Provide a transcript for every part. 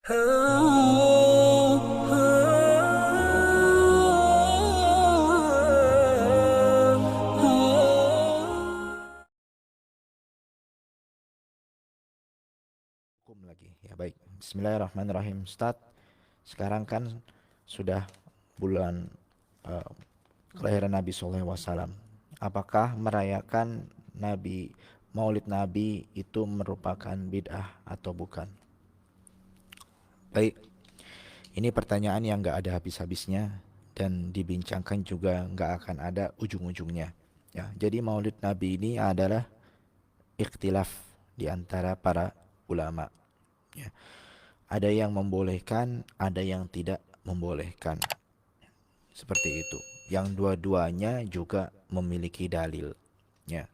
Hukum lagi. Ya baik. Bismillahirrahmanirrahim. Ustaz, sekarang kan sudah bulan eh, kelahiran Nabi SAW. Apakah merayakan Nabi Maulid Nabi itu merupakan bid'ah atau bukan? Baik, ini pertanyaan yang nggak ada habis-habisnya dan dibincangkan juga nggak akan ada ujung-ujungnya. Ya, jadi Maulid Nabi ini adalah ikhtilaf di antara para ulama. Ya. Ada yang membolehkan, ada yang tidak membolehkan. Seperti itu. Yang dua-duanya juga memiliki dalil. Ya.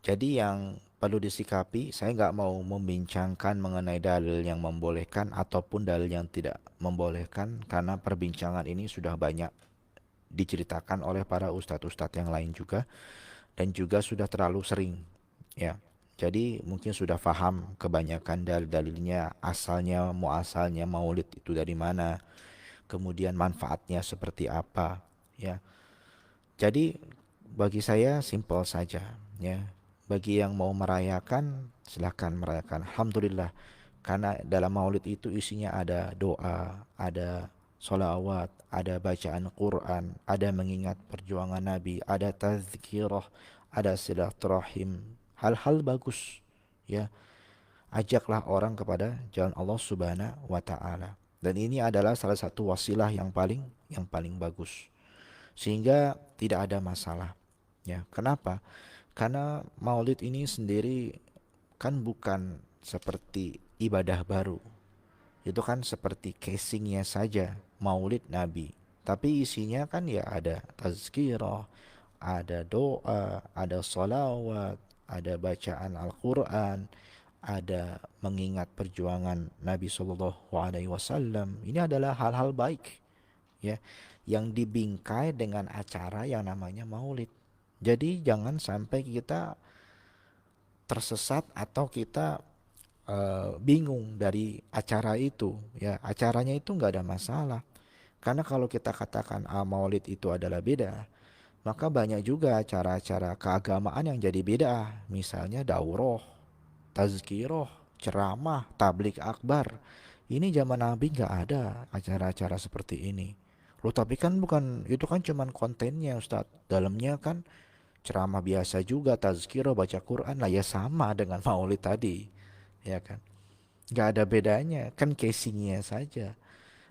Jadi yang perlu disikapi, saya nggak mau membincangkan mengenai dalil yang membolehkan ataupun dalil yang tidak membolehkan, karena perbincangan ini sudah banyak diceritakan oleh para ustadz-ustadz yang lain juga, dan juga sudah terlalu sering. Ya. Jadi mungkin sudah paham kebanyakan dalil-dalilnya, asalnya, muasalnya maulid itu dari mana, kemudian manfaatnya seperti apa, ya. Jadi bagi saya simpel saja, ya. Bagi yang mau merayakan, silahkan merayakan. Alhamdulillah, karena dalam maulid itu isinya ada doa, ada sholawat, ada bacaan Quran, ada mengingat perjuangan Nabi, ada tazkirah, ada silaturahim, hal-hal bagus, ya. Ajaklah orang kepada jalan Allah Subhanahu wa taala. Dan ini adalah salah satu wasilah yang paling bagus. Sehingga tidak ada masalah. Ya, kenapa? Karena Maulid ini sendiri kan bukan seperti ibadah baru. Itu kan seperti casingnya saja, Maulid Nabi. Tapi isinya kan ya ada tazkirah, ada doa, ada salawat, ada bacaan Al-Quran, ada mengingat perjuangan Nabi Shallallahu Alaihi Wasallam. Ini adalah hal-hal baik, ya, yang dibingkai dengan acara yang namanya Maulid. Jadi jangan sampai kita tersesat atau kita bingung dari acara itu, ya. Acaranya itu nggak ada masalah, karena kalau kita katakan Maulid itu adalah beda, maka banyak juga acara-acara keagamaan yang jadi beda. Misalnya daurah, tazkirah, ceramah, tablik akbar. Ini zaman Nabi nggak ada acara-acara seperti ini. Loh, tapi kan bukan itu, kan cuman kontennya Ustadz. Dalamnya kan ceramah biasa juga, tazkirah, baca Quran lah, ya sama dengan maulid tadi, ya kan? Nggak ada bedanya, kan casingnya saja.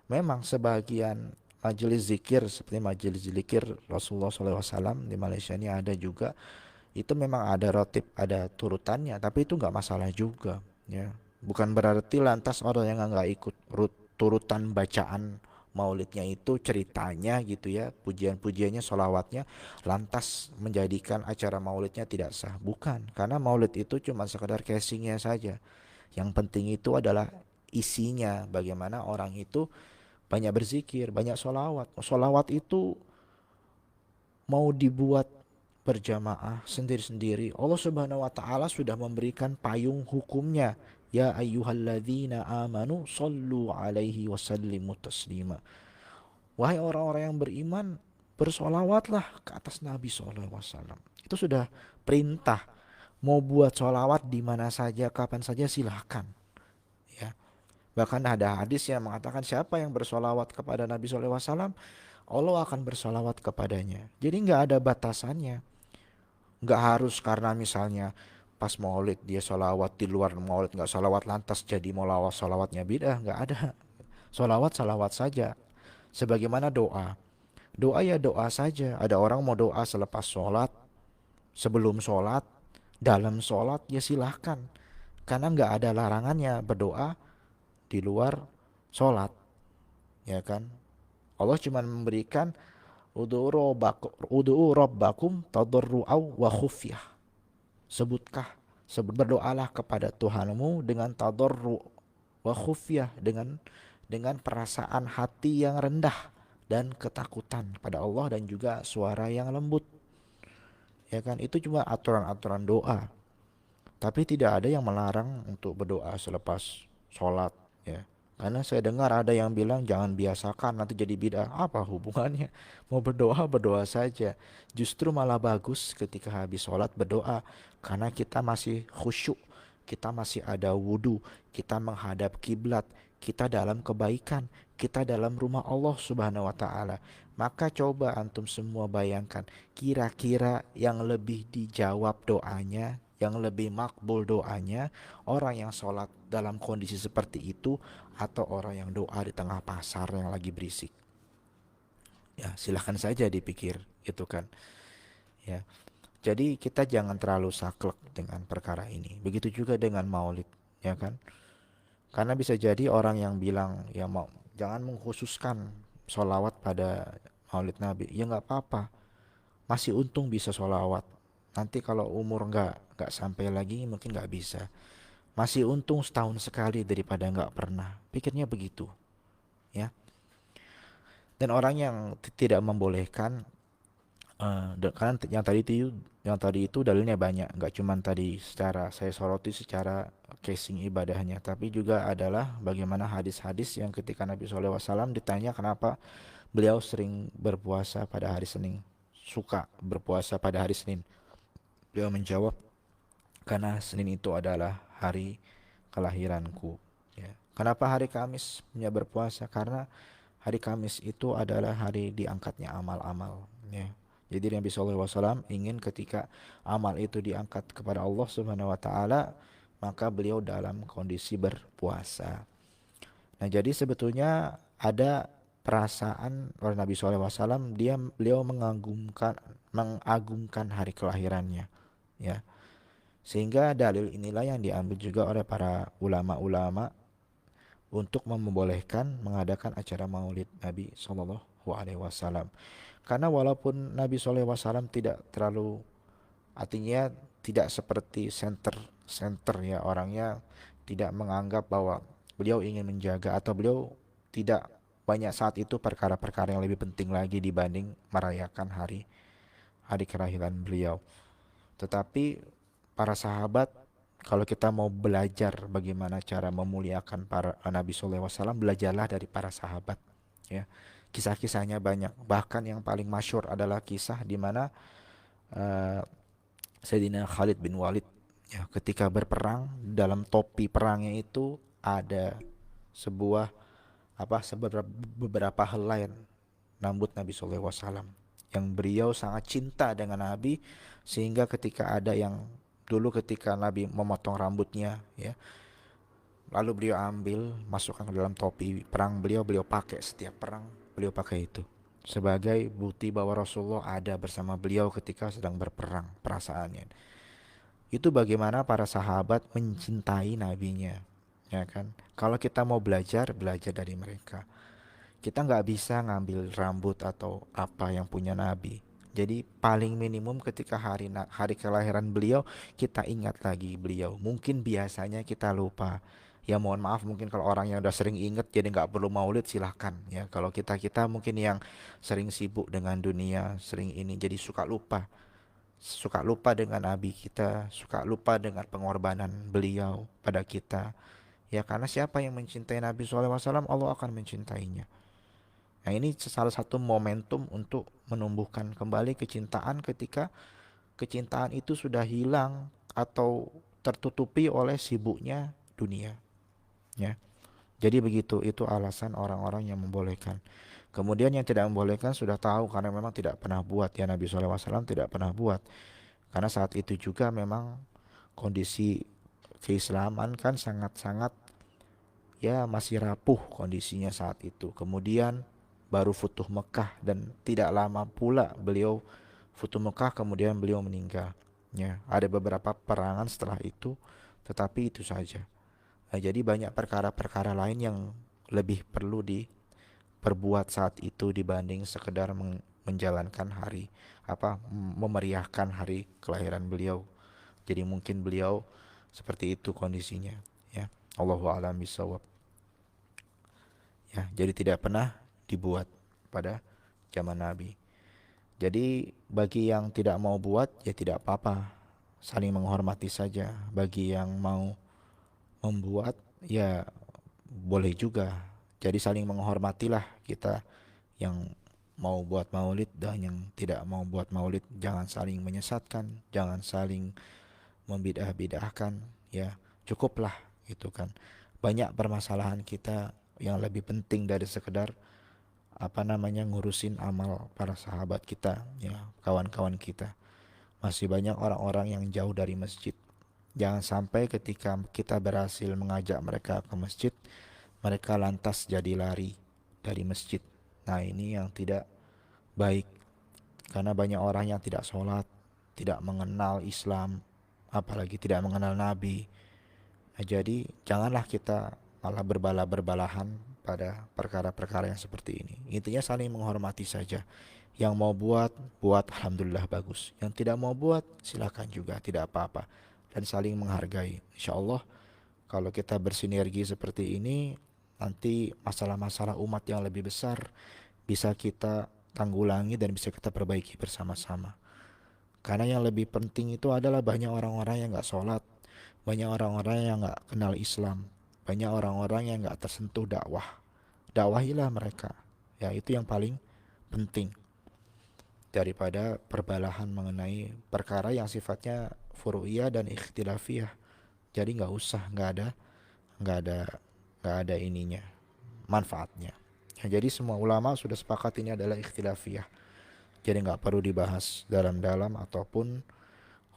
Memang sebagian majelis zikir seperti majelis zikir Rasulullah SAW di Malaysia ini ada juga, itu memang ada rotib, ada turutannya, tapi itu nggak masalah juga, ya. Bukan berarti lantas orang yang nggak ikut turutan bacaan maulidnya itu, ceritanya gitu ya, pujian-pujiannya, sholawatnya, lantas menjadikan acara maulidnya tidak sah. Bukan, karena maulid itu cuma sekedar casingnya saja. Yang penting itu adalah isinya, bagaimana orang itu banyak berzikir, banyak sholawat. Sholawat itu mau dibuat berjamaah sendiri-sendiri, Allah Subhanahu wa taala sudah memberikan payung hukumnya. Ya ayyuhalladzina amanu sallu alaihi wasallimu taslima. Wahai orang-orang yang beriman, bersolawatlah ke atas Nabi SAW. Itu sudah perintah. Mau buat solawat di mana saja, kapan saja, silahkan. Ya. Bahkan ada hadis yang mengatakan siapa yang bersolawat kepada Nabi SAW, Allah akan bersolawat kepadanya. Jadi nggak ada batasannya. Nggak harus karena misalnya pas maulid dia solawat, di luar maulid nggak solawat, lantas jadi mau lawas solawatnya beda. Nggak ada. Solawat salawat saja. Sebagaimana doa. Doa ya doa saja. Ada orang mau doa selepas sholat, sebelum sholat, dalam sholat, ya silahkan. Karena nggak ada larangannya berdoa di luar sholat, ya kan. Allah cuma memberikan Udu'u rabbakum tadarru'aw wa khufyah. Sebutlah, berdoalah kepada Tuhanmu dengan tadarru wa khufyah, dengan perasaan hati yang rendah dan ketakutan pada Allah, dan juga suara yang lembut. Ya kan, itu cuma aturan-aturan doa. Tapi tidak ada yang melarang untuk berdoa selepas sholat, ya. Karena saya dengar ada yang bilang jangan biasakan nanti jadi bid'ah. Apa hubungannya? Mau berdoa berdoa saja. Justru malah bagus ketika habis sholat berdoa. Karena kita masih khusyuk, kita masih ada wudhu, kita menghadap kiblat, kita dalam kebaikan, kita dalam rumah Allah Subhanahu wa taala. Maka coba antum semua bayangkan, kira-kira yang lebih dijawab doanya, yang lebih makbul doanya, orang yang sholat dalam kondisi seperti itu atau orang yang doa di tengah pasar yang lagi berisik. Ya, silahkan saja dipikir itu kan. Ya. Jadi kita jangan terlalu saklek dengan perkara ini. Begitu juga dengan maulid, ya kan? Karena bisa jadi orang yang bilang ya mau jangan mengkhususkan sholawat pada maulid Nabi. Ya nggak apa-apa. Masih untung bisa sholawat. Nanti kalau umur nggak sampai lagi mungkin nggak bisa. Masih untung setahun sekali daripada nggak pernah. Pikirnya begitu, ya. Dan orang yang tidak membolehkan, karena yang tadi itu dalilnya banyak, nggak cuman tadi secara saya soroti secara casing ibadahnya, tapi juga adalah bagaimana hadis-hadis yang ketika Nabi SAW ditanya kenapa beliau sering berpuasa pada hari Senin, suka berpuasa pada hari Senin. Beliau menjawab, karena Senin itu adalah hari kelahiranku. Ya. Kenapa hari Kamis punya berpuasa? Karena hari Kamis itu adalah hari diangkatnya amal-amal. Ya. Jadi Nabi SAW ingin ketika amal itu diangkat kepada Allah Subhanahu Wa Taala, maka beliau dalam kondisi berpuasa. Nah, jadi sebetulnya ada perasaan oleh Nabi SAW, beliau mengagungkan hari kelahirannya. Ya, sehingga dalil inilah yang diambil juga oleh para ulama-ulama untuk membolehkan mengadakan acara Maulid Nabi Shallallahu Alaihi Wasallam. Karena walaupun Nabi Shallallahu Alaihi Wasallam tidak terlalu, artinya tidak seperti center ya, orangnya tidak menganggap bahwa beliau ingin menjaga atau beliau tidak banyak saat itu perkara-perkara yang lebih penting lagi dibanding merayakan hari hari kelahiran beliau. Tetapi para sahabat, kalau kita mau belajar bagaimana cara memuliakan para Nabi SAW, belajarlah dari para sahabat. Ya, kisah-kisahnya banyak. Bahkan yang paling masyhur adalah kisah di mana uh, Sayyidina Khalid bin Walid, ya, ketika berperang, dalam topi perangnya itu ada sebuah beberapa helai rambut Nabi SAW, yang beliau sangat cinta dengan Nabi, sehingga ketika ada yang dulu ketika Nabi memotong rambutnya, ya, lalu beliau ambil masukkan ke dalam topi perang beliau, beliau pakai setiap perang, beliau pakai itu sebagai bukti bahwa Rasulullah ada bersama beliau ketika sedang berperang. Perasaannya itu bagaimana para sahabat mencintai nabinya, ya kan? Kalau kita mau belajar, belajar dari mereka. Kita nggak bisa ngambil rambut atau apa yang punya nabi. Jadi paling minimum ketika hari kelahiran beliau, kita ingat lagi beliau. Mungkin biasanya kita lupa. Ya mohon maaf, mungkin kalau orang yang udah sering ingat jadi nggak perlu maulid, silahkan ya. Kalau kita mungkin yang sering sibuk dengan dunia, sering ini jadi suka lupa dengan nabi kita, suka lupa dengan pengorbanan beliau pada kita. Ya karena siapa yang mencintai Nabi SAW, Allah akan mencintainya. Nah, ini salah satu momentum untuk menumbuhkan kembali kecintaan ketika kecintaan itu sudah hilang atau tertutupi oleh sibuknya dunia, ya. Jadi begitu, itu alasan orang-orang yang membolehkan. Kemudian yang tidak membolehkan sudah tahu karena memang tidak pernah buat, ya, Nabi SAW tidak pernah buat. Karena saat itu juga memang kondisi keislaman kan sangat-sangat, ya, masih rapuh kondisinya saat itu. Kemudian baru Futuh Mekah dan tidak lama pula beliau Futuh Mekah, kemudian beliau meninggal. Ya, ada beberapa perangan setelah itu, tetapi itu saja. Nah, jadi banyak perkara-perkara lain yang lebih perlu diperbuat saat itu dibanding sekedar menjalankan hari memeriahkan hari kelahiran beliau. Jadi mungkin beliau seperti itu kondisinya, ya. Allahu a'lam bishawab. Ya, jadi tidak pernah dibuat pada zaman Nabi. Jadi bagi yang tidak mau buat ya tidak apa-apa, saling menghormati saja. Bagi yang mau membuat ya boleh juga. Jadi saling menghormatilah kita yang mau buat maulid dan yang tidak mau buat maulid. Jangan saling menyesatkan, jangan saling membidah-bidahkan, ya. Cukuplah gitu kan. Banyak permasalahan kita yang lebih penting dari sekedar ngurusin amal para sahabat kita, ya, kawan-kawan kita. Masih banyak orang-orang yang jauh dari masjid. Jangan sampai ketika kita berhasil mengajak mereka ke masjid, mereka lantas jadi lari dari masjid. Nah, ini yang tidak baik, karena banyak orang yang tidak sholat, tidak mengenal Islam, apalagi tidak mengenal Nabi. Nah, jadi janganlah kita malah berbalahan pada perkara-perkara yang seperti ini. Intinya saling menghormati saja. Yang mau buat, buat, alhamdulillah bagus. Yang tidak mau buat, silakan juga, tidak apa-apa. Dan saling menghargai. Insya Allah kalau kita bersinergi seperti ini, nanti masalah-masalah umat yang lebih besar bisa kita tanggulangi dan bisa kita perbaiki bersama-sama. Karena yang lebih penting itu adalah banyak orang-orang yang gak sholat, banyak orang-orang yang gak kenal Islam, banyak orang-orang yang gak tersentuh dakwah. Dakwahilah mereka. Ya, itu yang paling penting daripada perbalahan mengenai perkara yang sifatnya furu'iyah dan ikhtilafiyah. Jadi nggak ada nggak ada ininya, manfaatnya. Ya, jadi semua ulama sudah sepakat ini adalah ikhtilafiyah. Jadi nggak perlu dibahas dalam-dalam, ataupun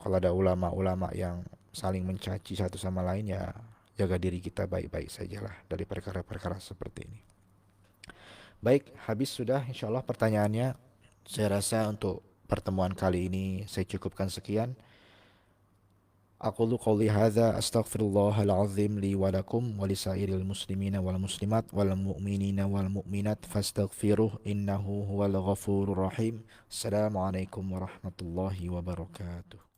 kalau ada ulama-ulama yang saling mencaci satu sama lain, ya jaga diri kita baik-baik sajalah dari perkara-perkara seperti ini. Baik, habis sudah insyaallah pertanyaannya. Saya rasa untuk pertemuan kali ini saya cukupkan sekian. أقول قولي هذا أستغفر الله العظيم لي ولكم ولسائر المسلمين والمسلمات والمؤمنين والمؤمنات فاستغفروه إنه هو الغفور الرحيم. السلام عليكم ورحمة الله وبركاته.